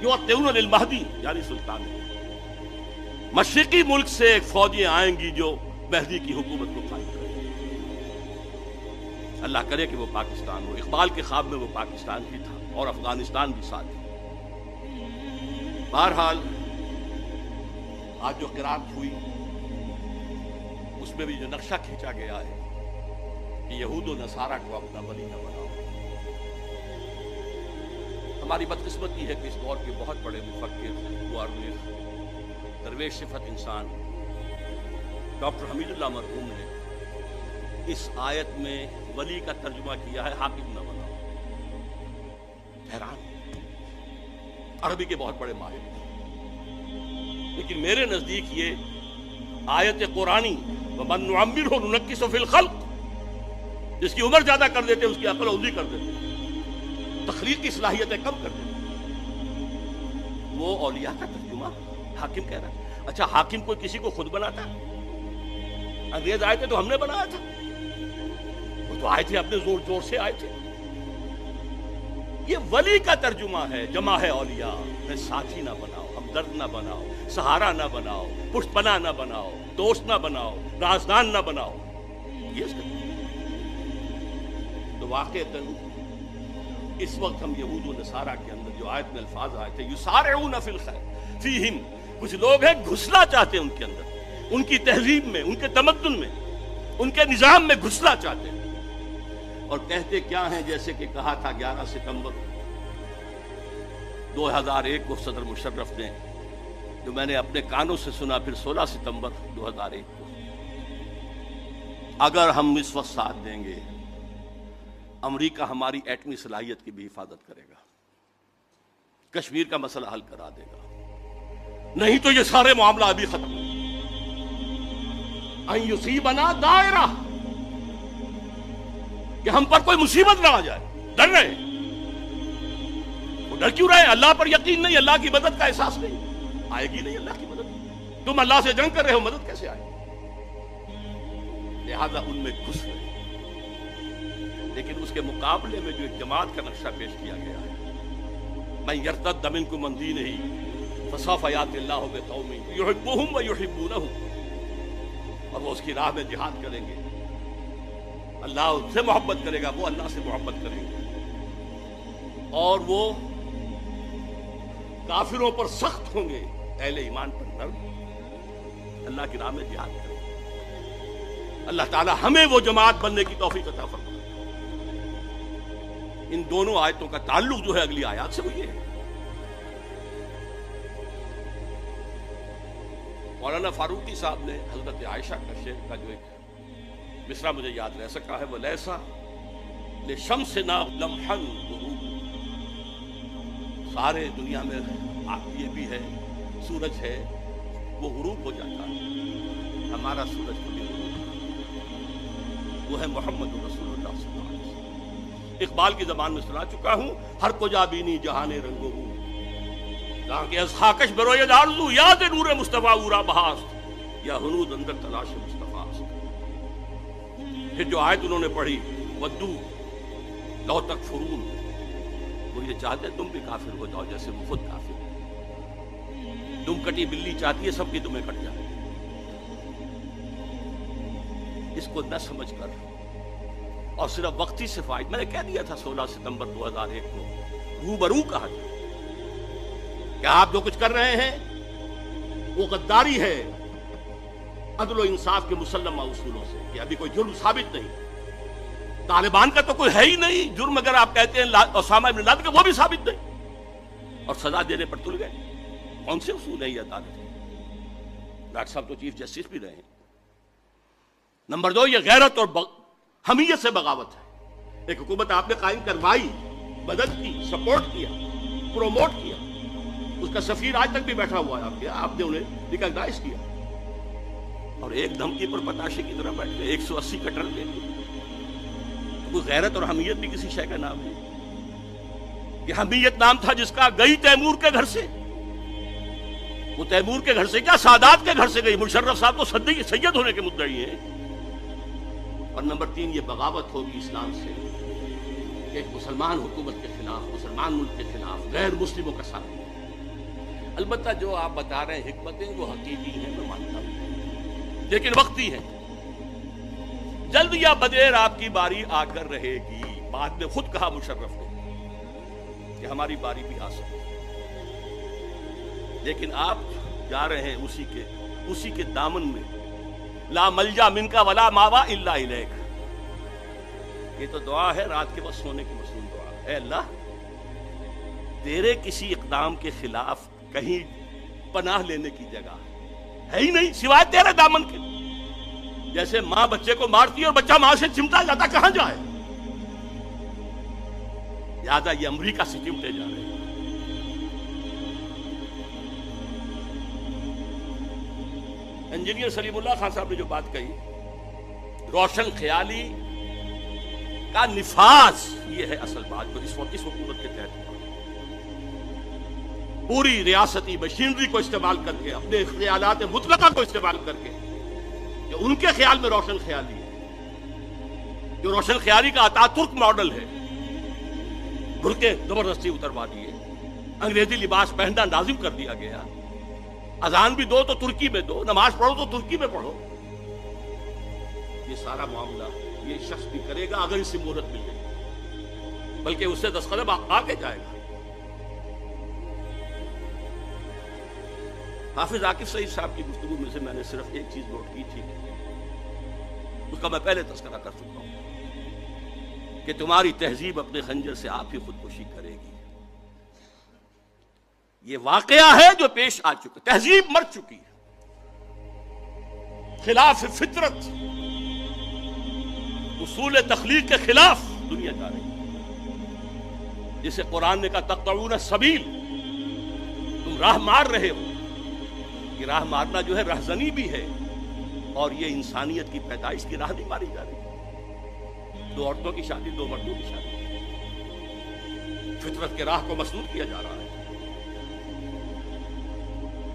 [SPEAKER 1] یوطئون للمہدی، یعنی سلطان، مشرقی ملک سے ایک فوجیں آئیں گی جو مہدی کی حکومت کو قائم کریں گی۔ اللہ کرے کہ وہ پاکستان ہو۔ اقبال کے خواب میں وہ پاکستان ہی تھا اور افغانستان بھی ساتھ ہی۔ بہرحال آج جو قرات ہوئی اس میں بھی جو نقشہ کھینچا گیا ہے کہ یہود و نصارہ کو اپنا ولی نہ بناؤ۔ ہماری بدقسمتی ہے کہ اس دور کے بہت بڑے مفکر، مؤرخ، درویش صفت انسان ڈاکٹر حمید اللہ مرحوم نے اس آیت میں ولی کا ترجمہ کیا ہے حاکم نہ بناؤ۔ حیران، عربی کے بہت بڑے ماہر، لیکن میرے نزدیک یہ آیت قرآنی وَمَن نُعَمِّرْهُ نُنَكِّسُ فِي الْخَلْقِ، جس کی عمر زیادہ کر دیتے اس کی عقل اولی کر دیتے، تخلیقی صلاحیتیں کم کر دیتے، وہ اولیاء کا ترجمہ حاکم کہہ رہا ہے۔ اچھا، حاکم کوئی کسی کو خود بناتا؟ انگریز آئے تھے تو ہم نے بنایا تھا؟ وہ تو آئے تھے اپنے زور زور سے آئے تھے۔ یہ ولی کا ترجمہ ہے، جمع ہے اولیاء میں، ساتھی نہ بناؤ، ہمدرد نہ بناؤ، سہارا نہ بناؤ، پشت پناہ نہ بناؤ، دوست نہ بناؤ، رازدان نہ بناؤ، یہ اس کا تو واقعتاً اس وقت ہم یہود و نصارہ کے اندر جو آیت میں الفاظ آئے تھے یسارعون فی الخیر فیہم، کچھ لوگ ہیں گھسنا چاہتے ہیں ان کے اندر، ان کی تہذیب میں، ان کے تمدن میں، ان کے نظام میں گھسنا چاہتے ہیں، اور کہتے کیا ہیں جیسے کہ کہا تھا 11 ستمبر 2001 کو صدر مشرف نے، جو میں نے اپنے کانوں سے سنا پھر 16 ستمبر 2001 کو، اگر ہم اس وقت ساتھ دیں گے امریکہ ہماری ایٹمی صلاحیت کی بھی حفاظت کرے گا، کشمیر کا مسئلہ حل کرا دے گا، نہیں تو یہ سارے معاملہ ابھی ختم ہو۔ ان یصیبنا دائرہ، کہ ہم پر کوئی مصیبت نہ آ جائے، ڈر رہے ہیں۔ وہ ڈر کیوں رہے ہیں؟ اللہ پر یقین نہیں، اللہ کی مدد کا احساس نہیں، آئے گی نہیں اللہ کی مدد۔ تم اللہ سے جنگ کر رہے ہو، مدد کیسے آئے؟ لہذا ان میں گھس رہے، لیکن اس کے مقابلے میں جو ایک جماعت کا نقشہ پیش کیا گیا ہے، من یرتد منکم عن دینہ فسوف یأتی اللہ بقوم یحبهم ویحبونہ، اور وہ اس کی راہ میں جہاد کریں گے، اللہ اس سے محبت کرے گا، وہ اللہ سے محبت کریں گے، اور وہ کافروں پر سخت ہوں گے، اہل ایمان پر نرم، اللہ کی راہ میں جہاد کریں گے۔ اللہ تعالی ہمیں وہ جماعت بننے کی توفیق عطا فرمائے۔ ان دونوں آیتوں کا تعلق جو ہے اگلی آیات سے وہ یہ ہے۔ مولانا فاروقی صاحب نے حضرت عائشہ کا شعر کا جو ایک مصرع مجھے یاد رہ سکا ہے، وہ لیسا لشمسنا لمحا غروب، سارے دنیا میں یہ بھی ہے، سورج ہے وہ غروب ہو جاتا ہے، ہمارا سورج کبھی غروب، وہ ہے محمد رسول اللہ صلی اللہ علیہ وسلم۔ اقبال کی زبان میں سنا چکا ہوں، ہر کجا بینی جہانے رنگو ہوں جہاں کے از خاکش بروید آرزو، یاد نور مصطفیٰ اورا بہاست یا ہنود اندر تلاش مصطفیٰ است۔ پھر جو آیت انہوں نے پڑھی ودو لو تکفرون، وہ یہ چاہتے ہیں تم بھی کافر ہو جاؤ جیسے وہ خود کافر ہے۔ دم کٹی بلی چاہتی ہے سب کی دمیں کٹ جائیں۔ اس کو نہ سمجھ کر اور صرف وقتی سے فائد، میں نے کہہ دیا تھا 16 ستمبر 2001 کو روبرو کہا تھا کہ آپ جو کچھ کر رہے ہیں وہ غداری ہے عدل و انصاف کے مسلمہ اصولوں سے، کہ ابھی کوئی جرم ثابت نہیں۔ طالبان کا تو کوئی ہے ہی نہیں جرم، اگر آپ کہتے ہیں اسامہ بن لادن کا، وہ بھی ثابت نہیں، اور سزا دینے پر تل گئے۔ کون سے اصول ہے یہ عدالت کے؟ ڈاکٹر صاحب تو چیف جسٹس بھی رہے ہیں۔ نمبر 2، یہ غیرت اور حمیت سے بغاوت ہے۔ ایک حکومت آپ نے قائم کروائی، مدد کی، سپورٹ کیا، پروموٹ کیا، اس کا سفیر آج تک بھی بیٹھا ہوا ہے آپ نے انہیں ریکگنائز کیا، اور ایک دھمکی پر پتاشے کی طرح بیٹھ گئے 180 کٹر لے لیے۔ کوئی غیرت اور حمیت بھی کسی شے کا نام ہے؟ یہ حمیت نام تھا جس کا گئی تیمور کے گھر سے۔ وہ تیمور کے گھر سے کیا، سادات کے گھر سے گئی۔ مشرف صاحب تو سید ہونے کے مدعی ہیں۔ اور نمبر 3، یہ بغاوت ہوگی اسلام سے، ایک مسلمان حکومت کے خلاف، مسلمان ملک کے خلاف غیر مسلموں کا ساتھ دیا۔ البتہ جو آپ بتا رہے ہیں حکمتیں، وہ حقیقی ہیں، میں مانتا ہوں، لیکن وقتی ہیں۔ جلد یا بدیر آپ کی باری آ کر رہے گی۔ بعد میں خود کہا مشرف نے کہ ہماری باری بھی آ سکتی ہے، لیکن آپ جا رہے ہیں اسی کے دامن میں۔ لا ملجا منکا ولا ماوا الا الیک، یہ تو دعا ہے رات کے وقت سونے کی مصنون دعا۔ اے اللہ، تیرے کسی اقدام کے خلاف کہیں پناہ لینے کی جگہ ہے ہی نہیں سوائے تیرے دامن کے۔ جیسے ماں بچے کو مارتی ہے اور بچہ ماں سے چمٹا جاتا، کہاں جائے؟ لہٰذا یہ امریکہ سے چمٹے جا رہے ہیں۔ انجینئر سلیم اللہ خان صاحب نے جو بات کہی، روشن خیالی کا نفاذ، یہ ہے اصل بات جو اس وقت اس حکومت کے تحت پوری ریاستی مشینری کو استعمال کر کے، اپنے خیالات مطلقہ کو استعمال کر کے، کہ ان کے خیال میں روشن خیالی ہے، جو روشن خیالی کا اتاترک ماڈل ہے، برقعے زبردستی اتروا دیے، انگریزی لباس پہننا لازم کر دیا گیا، اذان بھی دو تو ترکی میں دو، نماز پڑھو تو ترکی میں پڑھو۔ یہ سارا معاملہ یہ شخص بھی کرے گا اگر اسے مہلت مل جائے، بلکہ اس سے 10 قدم آگے جائے گا۔ حافظ عاقب سعید صاحب کی گفتگو میں سے میں نے صرف ایک چیز نوٹ کی تھی، اس کا میں پہلے تذکرہ کر چکا ہوں، کہ تمہاری تہذیب اپنے خنجر سے آپ ہی خودکشی کرے گی۔ یہ واقعہ ہے جو پیش آ چکا، تہذیب مر چکی ہے، خلاف فطرت، اصول تخلیق کے خلاف دنیا جا رہی ہے، جسے قرآن نے کہا تقطعون السبیل، تم راہ مار رہے ہو۔ یہ راہ مارنا جو ہے رہزنی بھی ہے، اور یہ انسانیت کی پیدائش کی راہ نہیں ماری جا رہی۔ 2 عورتوں کی شادی، 2 مردوں کی شادی، فطرت کے راہ کو مسدود کیا جا رہا ہے۔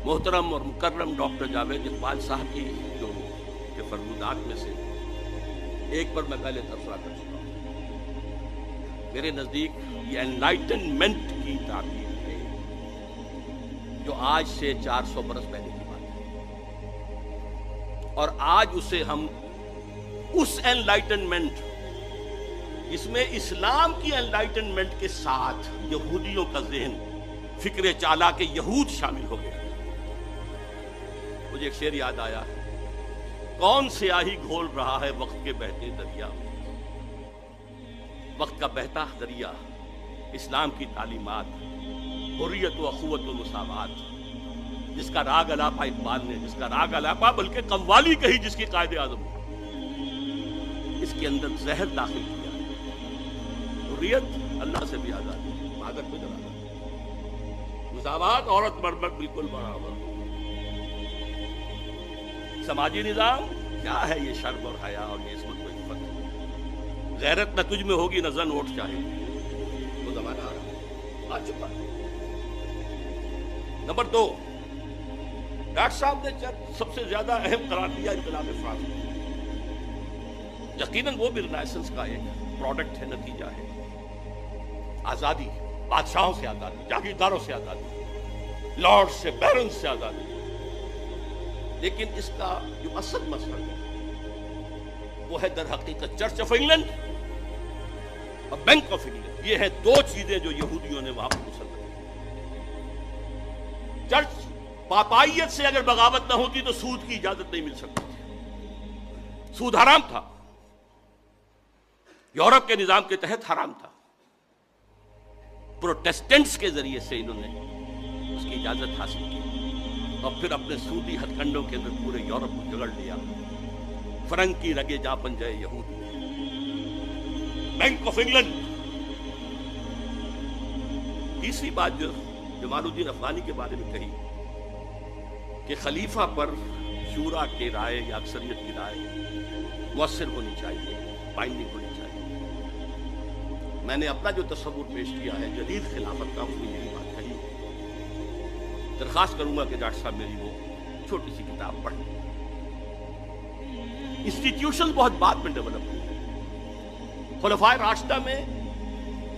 [SPEAKER 1] محترم اور مکرم ڈاکٹر جاوید اقبال صاحب کی جو کے فرمودات میں سے ایک پر میں پہلے تبصرہ کر چکا ہوں۔ میرے نزدیک یہ انلائٹنمنٹ کی تعبیر ہے، جو آج سے 400 برس پہلے کی بات ہے، اور آج اسے ہم اس انلائٹنمنٹ جس میں اسلام کی انلائٹنمنٹ کے ساتھ یہودیوں کا ذہن، فکر چالاک یہود شامل ہو گیا۔ مجھے ایک شعر یاد آیا، کون سیاہی گھول رہا ہے وقت کے بہتے دریا میں، وقت کا بہتا دریا، اسلام کی تعلیمات، حریت و اخوت و مساوات، جس کا راگ الاپا اقبال نے، جس کا راگ الاپا بلکہ قوالی کہی جس کی قائد اعظم ہے، اس کے اندر زہر داخل کیا ہے۔ حریت اللہ سے بھی آزادی، بھاگت میں آزادی، مساوات عورت مرد بالکل برابر، سماجی نظام کیا ہے یہ شرم اور حیا اور یہ عصمت و عفت، غیرت نہ تجھ میں ہوگی نہ زن ووٹ چاہے، وہ زمانہ آ چکا ہے۔ نمبر 2، ڈاکٹر صاحب نے سب سے زیادہ اہم قرار دیا انقلاب فرانس کو۔ یقیناً وہ بھی رینیسنس کا ایک پروڈکٹ ہے، نتیجہ ہے۔ آزادی، بادشاہوں سے آزادی، جاگیرداروں سے آزادی، لارڈ سے، بیرن سے آزادی، لیکن اس کا جو اصل مسئلہ ہے وہ ہے در حقیقت چرچ آف انگلینڈ اور بینک آف انگلینڈ۔ یہ ہیں دو چیزیں جو یہودیوں نے وہاں پر مسلط کی۔ چرچ پاپائیت سے اگر بغاوت نہ ہوتی تو سود کی اجازت نہیں مل سکتی تھی، سود حرام تھا، یورپ کے نظام کے تحت حرام تھا۔ پروٹیسٹنٹس کے ذریعے سے انہوں نے اس کی اجازت حاصل کی اور پھر اپنے سودی ہتھ کنڈوں کے اندر پورے یورپ کو جگڑ لیا۔ فرنگ کی رگے جا بن جائے یہودی۔ Bank of England. تیسری بات جو جمال الدین افغانی کے بارے میں کہی کہ خلیفہ پر شورا کی رائے یا اکثریت کی رائے مؤثر ہونی چاہیے، بائنڈنگ ہونی چاہیے۔ میں نے اپنا جو تصور پیش کیا ہے جدید خلافت کا، اس میں یہی بات کہی۔ درخواست کروں گا کہ ڈاکٹر صاحب میری وہ چھوٹی سی کتاب پڑھیں۔ انسٹیٹیوشن بہت بعد میں ڈیولپ ہوئی۔ خلفائے راشدہ میں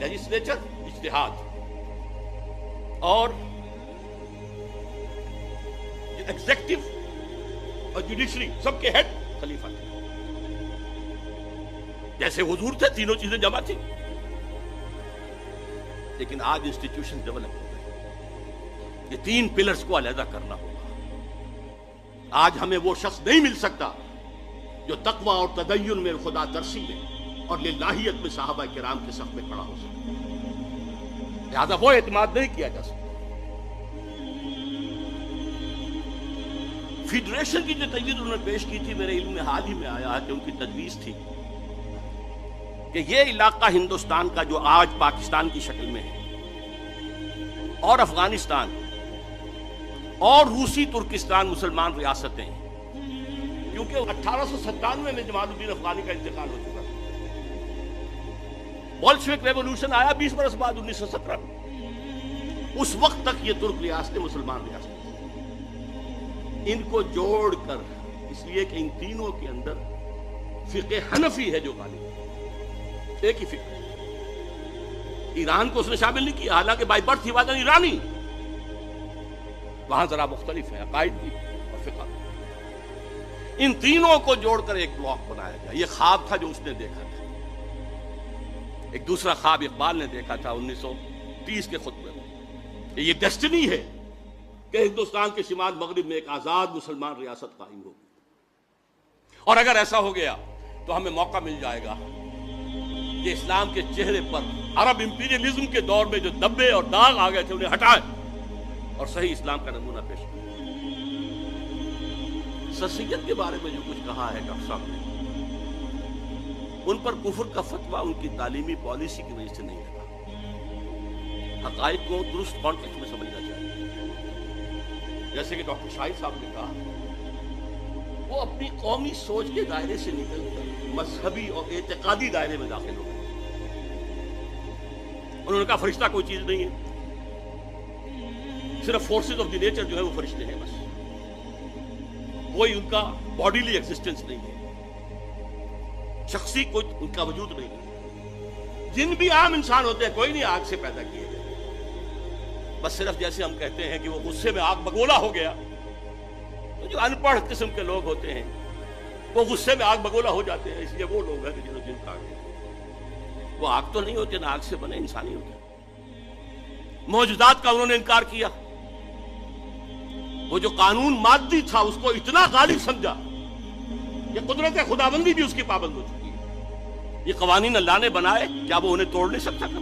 [SPEAKER 1] لیجسلیچر اجتہاد اور ایگزیکٹو اور جوڈیشری سب کے ہیڈ خلیفہ تھے۔ جیسے حضور تھے، تینوں چیزیں جمع تھی۔ لیکن آج انسٹیٹیوشن ڈیولپ ہو گئے، یہ تین پلرز کو علیحدہ کرنا ہوگا۔ آج ہمیں وہ شخص نہیں مل سکتا جو تقوی اور تدین میں، خدا ترسی میں اور للہیت میں صحابہ کرام کے صف میں کھڑا ہو سکتا، لہذا وہ اعتماد نہیں کیا جا سکتا۔ فیڈریشن کی جو تجویز انہوں نے پیش کی تھی، میرے علم میں حال ہی میں آیا ہے کہ ان کی تجویز تھی کہ یہ علاقہ ہندوستان کا جو آج پاکستان کی شکل میں ہے اور افغانستان اور روسی ترکستان مسلمان ریاستیں ہیں، کیونکہ 1897 میں جمال الدین افغانی کا انتقال ہو چکا تھا۔ بولشوک ریولوشن آیا 20 برس بعد 1917 میں۔ اس وقت تک یہ ترک ریاستیں مسلمان ریاستیں، ان کو جوڑ کر، اس لیے کہ ان تینوں کے اندر فقہ حنفی ہے جو غالب ہے، ایک ہی فقہ۔ ایران کو اس نے شامل نہیں کیا، حالانکہ بائی برتھ ہی وادن ایرانی، وہاں ذرا مختلف ہے عقائد بھی اور فقہ۔ ان تینوں کو جوڑ کر ایک بلاک بنایا گیا۔ یہ خواب تھا جو اس نے دیکھا تھا۔ ایک دوسرا خواب اقبال نے دیکھا تھا 1930 کے خطبے میں، کہ یہ ڈیسٹنی ہے کہ ہندوستان کے شمال مغرب میں ایک آزاد مسلمان ریاست قائم ہوگی، اور اگر ایسا ہو گیا تو ہمیں موقع مل جائے گا کہ اسلام کے چہرے پر عرب امپیریلزم کے دور میں جو دبے اور داغ آ گئے تھے انہیں ہٹائے اور صحیح اسلام کا نمونہ پیش کریں۔ سر سید کے بارے میں جو کچھ کہا ہے ڈاکٹر صاحب نے، ان پر کفر کا فتویٰ ان کی تعلیمی پالیسی کی وجہ سے نہیں لگا۔ حقائق کو درست کانٹیکسٹ میں سمجھنا چاہیے۔ جیسے کہ ڈاکٹر شاہد صاحب نے کہا، وہ اپنی قومی سوچ کے دائرے سے نکل کر مذہبی اور اعتقادی دائرے میں داخل ہو گئے۔ انہوں نے کہا فرشتہ کوئی چیز نہیں ہے، صرف فورسز آف دی نیچر جو ہے وہ فرشتے ہیں، بس کوئی ان کا باڈیلی ایگزسٹنس نہیں ہے، شخصی کوئی ان کا وجود نہیں ہے۔ جن بھی عام انسان ہوتے ہیں کوئی نہیں آگ سے پیدا کیے گئے، بس صرف جیسے ہم کہتے ہیں کہ وہ غصے میں آگ بگولا ہو گیا، تو جو ان پڑھ قسم کے لوگ ہوتے ہیں وہ غصے میں آگ بگولا ہو جاتے ہیں، اس لیے وہ لوگ ہیں کہ جنہوں جن کھا گئے۔ وہ آگ تو نہیں ہوتے، نہ آگ سے بنے، انسانی ہوتے۔ معجزات کا انہوں نے انکار کیا۔ وہ جو قانون مادی تھا اس کو اتنا غالب سمجھا کہ قدرت خداوندی بھی اس کی پابند ہو چکی ہے۔ یہ قوانین اللہ نے بنائے، کیا وہ انہیں توڑ نہیں سکتا تھا؟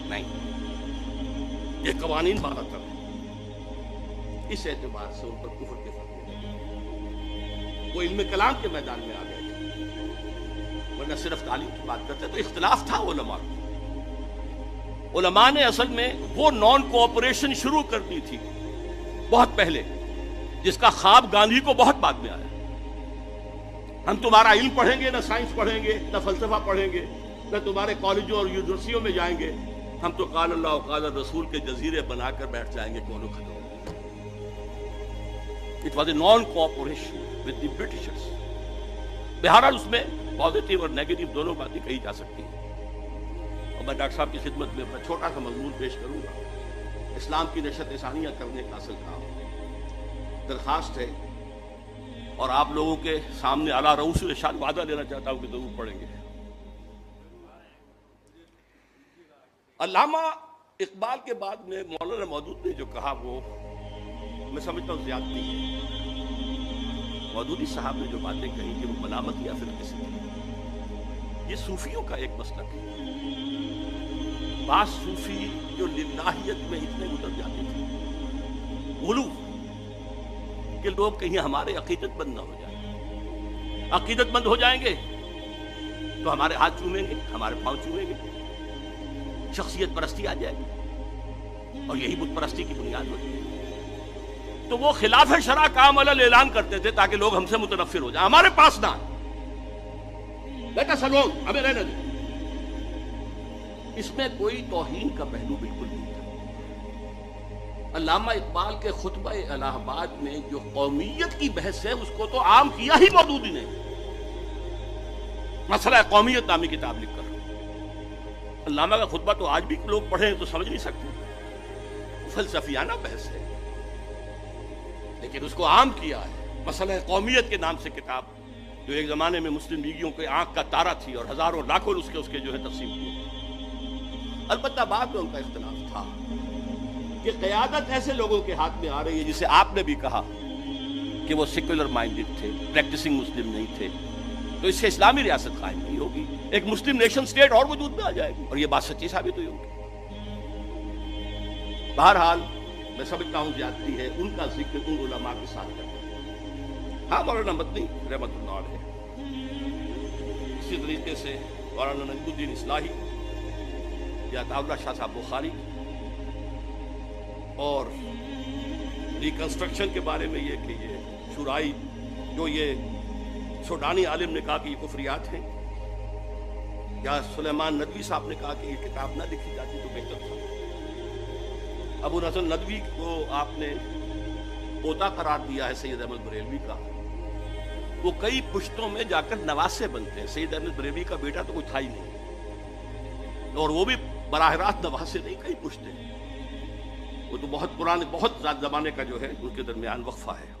[SPEAKER 1] نہیں، یہ قوانین بارہ تھا۔ اس اعتبار سے ان پر کفر کے فتوے لگے۔ وہ علم کلام کے میدان میں آ گئے تھے، ورنہ صرف تعلیم کی بات کرتے تو اختلاف تھا علماء کو۔ علماء نے اصل میں وہ نان کوآپریشن شروع کر دی تھی بہت پہلے، جس کا خواب گاندھی کو بہت بعد میں آیا۔ ہم تمہارا علم پڑھیں گے، نہ سائنس پڑھیں گے، نہ فلسفہ پڑھیں گے، نہ تمہارے کالجوں اور یونیورسٹیوں میں جائیں گے. ہم تو قال اللہ و قال الرسول کے جزیرے بنا کر بیٹھ جائیں گے کونوں کھنوں. It was a non-cooperation with the Britishers. بہرحال اس میں پازیٹیو اور نیگیٹو دونوں باتیں کہی جا سکتی ہیں. اور میں ڈاکٹر صاحب کی خدمت میں اپنا چھوٹا سا مضمون پیش کروں گا. اسلام کی نشت ثانیہ کرنے کا اصل کام درخواست ہے، اور آپ لوگوں کے سامنے اعلیٰ رؤوس الارشاد وعدہ لینا چاہتا ہوں کہ ضرور پڑھیں گے. علامہ اقبال کے بعد میں مولانا مودود نے جو کہا وہ میں سمجھتا ہوں زیادتی ہے. مودودی صاحب نے جو باتیں کہی کہ وہ ملامت یا پھر کسی تھی، یہ صوفیوں کا ایک مسلک ہے. بعض صوفی جو للہیت میں اتنے گزر جاتے تھے، غلو، کہ لوگ کہیں ہمارے عقیدت مند نہ ہو جائیں. عقیدت مند ہو جائیں گے تو ہمارے ہاتھ چومیں گے، ہمارے پاؤں چومیں گے، شخصیت پرستی آ جائے گی، اور یہی بت پرستی کی بنیاد ہوتی ہے. تو وہ خلاف شرع کا عمل اعلان کرتے تھے تاکہ لوگ ہم سے متنفر ہو جائیں، ہمارے پاس نہ آئیں، بیٹا سلون ہمیں رہنے دیں. اس میں کوئی توہین کا پہلو بالکل نہیں تھا. علامہ اقبال کے خطبہ الہ آباد میں جو قومیت کی بحث ہے اس کو تو عام کیا ہی مودودی نے. مسئلہ قومیت نامی کتاب لکھ کر. علامہ کا خطبہ تو آج بھی لوگ پڑھیں تو سمجھ نہیں سکتے، فلسفیانہ بحث ہے، لیکن اس کو عام کیا ہے. مسئلہ قومیت کے نام سے کتاب جو ایک زمانے میں مسلم لیگیوں کے آنکھ کا تارا تھی اور ہزاروں لاکھوں اس کے جو ہے تقسیم کیے. البتہ بعد میں ان کا اختلاف تھا کہ قیادت ایسے لوگوں کے ہاتھ میں آ رہی ہے جسے آپ نے بھی کہا کہ وہ سیکولر مائنڈڈ تھے، پریکٹسنگ مسلم نہیں تھے، تو اس سے اسلامی ریاست قائم نہیں ہوگی، ایک مسلم نیشن سٹیٹ اور وجود میں آ جائے گی، اور یہ بات سچی ثابت ہوئی ہوگی. بہرحال میں سمجھتا ہوں زیادتی ہے ان کا ذکر ان علماء کے ساتھ کرنا. ہاں مولانا مدنی رحمۃ اللہ علیہ، اسی طریقے سے مولانا نجم الدین اصلاحی یا عطا اللہ شاہ صاحب بخاری، اور ریکنسٹرکشن کے بارے میں یہ کہ یہ شورائی جو یہ سوڈانی عالم نے کہا کہ یہ کفریات ہیں، یا سلیمان ندوی صاحب نے کہا کہ یہ کتاب نہ لکھی جاتی تو بہتر تھا. ابو الحسن ندوی کو آپ نے پوتا قرار دیا ہے سید احمد بریلوی کا. وہ کئی پشتوں میں جا کر نواسے بنتے ہیں. سید احمد بریلوی کا بیٹا تو کوئی تھا ہی نہیں، اور وہ بھی براہ راست نواسے نہیں، کئی پشتے. وہ تو بہت پرانے، بہت زیادہ زمانے کا جو ہے ان کے درمیان وقفہ ہے.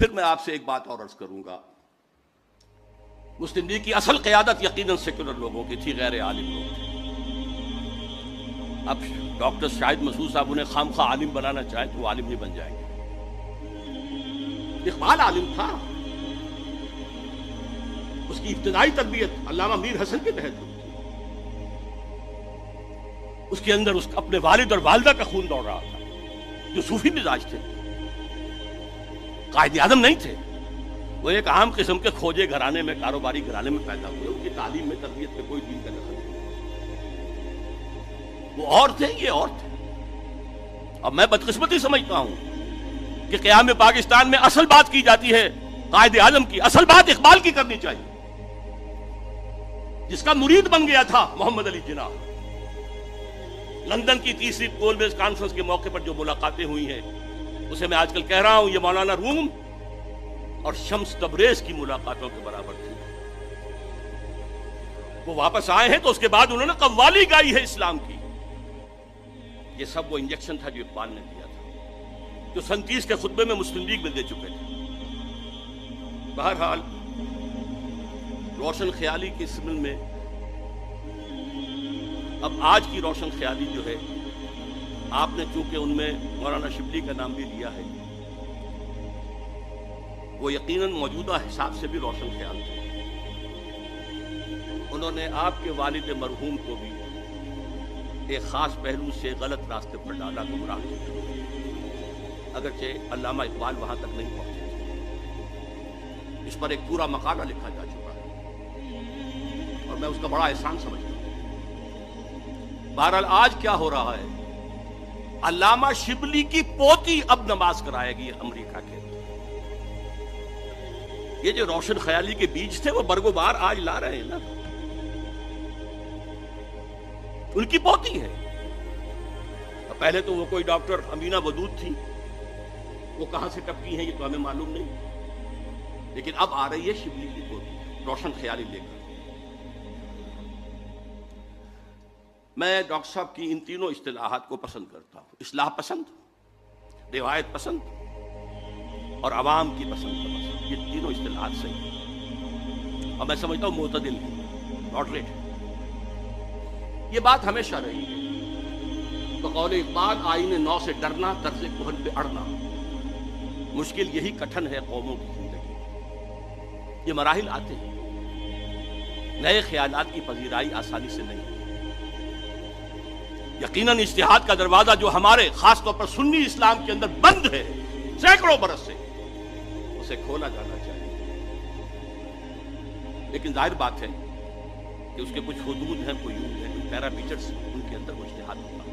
[SPEAKER 1] پھر میں آپ سے ایک بات اور عرض کروں گا. مسلم لیگ کی اصل قیادت یقیناً سیکولر لوگوں کی تھی، غیر عالم لوگ تھے. اب ڈاکٹر شاہد مسعود صاحب انہیں خام خواہ عالم بنانا چاہیں تو وہ عالم نہیں بن جائیں گے. اقبال عالم تھا، اس کی ابتدائی تربیت علامہ میر حسن کے تحت ہوئی تھی. اس کے اندر اس اپنے والد اور والدہ کا خون دوڑ رہا تھا جو صوفی مزاج تھے، قائد اعظم نہیں تھے. وہ ایک عام قسم کے کھوجے گھرانے میں، کاروباری گھرانے میں پیدا ہوئے. ان کی تعلیم میں، تربیت میں کوئی دین کا دخل نہیں. وہ اور تھے، یہ اور تھے. اب میں بدقسمتی سمجھتا ہوں کہ قیام پاکستان میں اصل بات کی جاتی ہے قائد اعظم کی، اصل بات اقبال کی کرنی چاہیے، جس کا مرید بن گیا تھا محمد علی جناح. لندن کی تیسری گول میز کانفرنس کے موقع پر جو ملاقاتیں ہوئی ہیں اسے میں آج کل کہہ رہا ہوں یہ مولانا روم اور شمس تبریز کی ملاقاتوں کے برابر تھی. وہ واپس آئے ہیں تو اس کے بعد انہوں نے قوالی گائی ہے اسلام کی. یہ سب وہ انجیکشن تھا جو اقبال نے دیا تھا، جو سن 30 کے خطبے میں مسلم لیگ میں دے چکے تھے. بہرحال روشن خیالی کی سمت میں اب آج کی روشن خیالی جو ہے، آپ نے چونکہ ان میں مولانا شبلی کا نام بھی لیا ہے، وہ یقیناً موجودہ حساب سے بھی روشن خیال تھے. انہوں نے آپ کے والد مرحوم کو بھی ایک خاص پہلو سے غلط راستے پر ڈالا، گمراہ کیا، اگرچہ علامہ اقبال وہاں تک نہیں پہنچے. اس پر ایک پورا مقالہ لکھا جا چکا ہے اور میں اس کا بڑا احسان سمجھتا ہوں. بہرحال آج کیا ہو رہا ہے، علامہ شبلی کی پوتی اب نماز کرائے گی امریکہ کے. یہ جو روشن خیالی کے بیج تھے وہ برگو بار آج لا رہے ہیں نا. ان کی پوتی ہے. پہلے تو وہ کوئی ڈاکٹر امینہ ودود تھی، وہ کہاں سے ٹپکی ہیں یہ تو ہمیں معلوم نہیں، لیکن اب آ رہی ہے شبلی کی پوتی روشن خیالی لے کر. میں ڈاکٹر صاحب کی ان تینوں اصطلاحات کو پسند کرتا ہوں، اصلاح پسند، روایت پسند اور عوام کی پسند کا پسند. یہ تینوں اصطلاحات صحیح ہیں اور میں سمجھتا ہوں معتدل ہیں، ماڈریٹ. یہ بات ہمیشہ رہی ہے. بقول اقبال آئین نو سے ڈرنا، طرز کہن پہ اڑنا. مشکل یہی کٹھن ہے قوموں کی زندگی. یہ مراحل آتے ہیں، نئے خیالات کی پذیرائی آسانی سے نہیں. یقیناً اجتہاد کا دروازہ جو ہمارے خاص طور پر سنی اسلام کے اندر بند ہے سینکڑوں برس سے، اسے کھولا جانا چاہیے. لیکن ظاہر بات ہے کہ اس کے کچھ حدود ہیں، کوئی پیرامیٹرز، ان کے اندر وہ اجتہاد ہوتا ہے.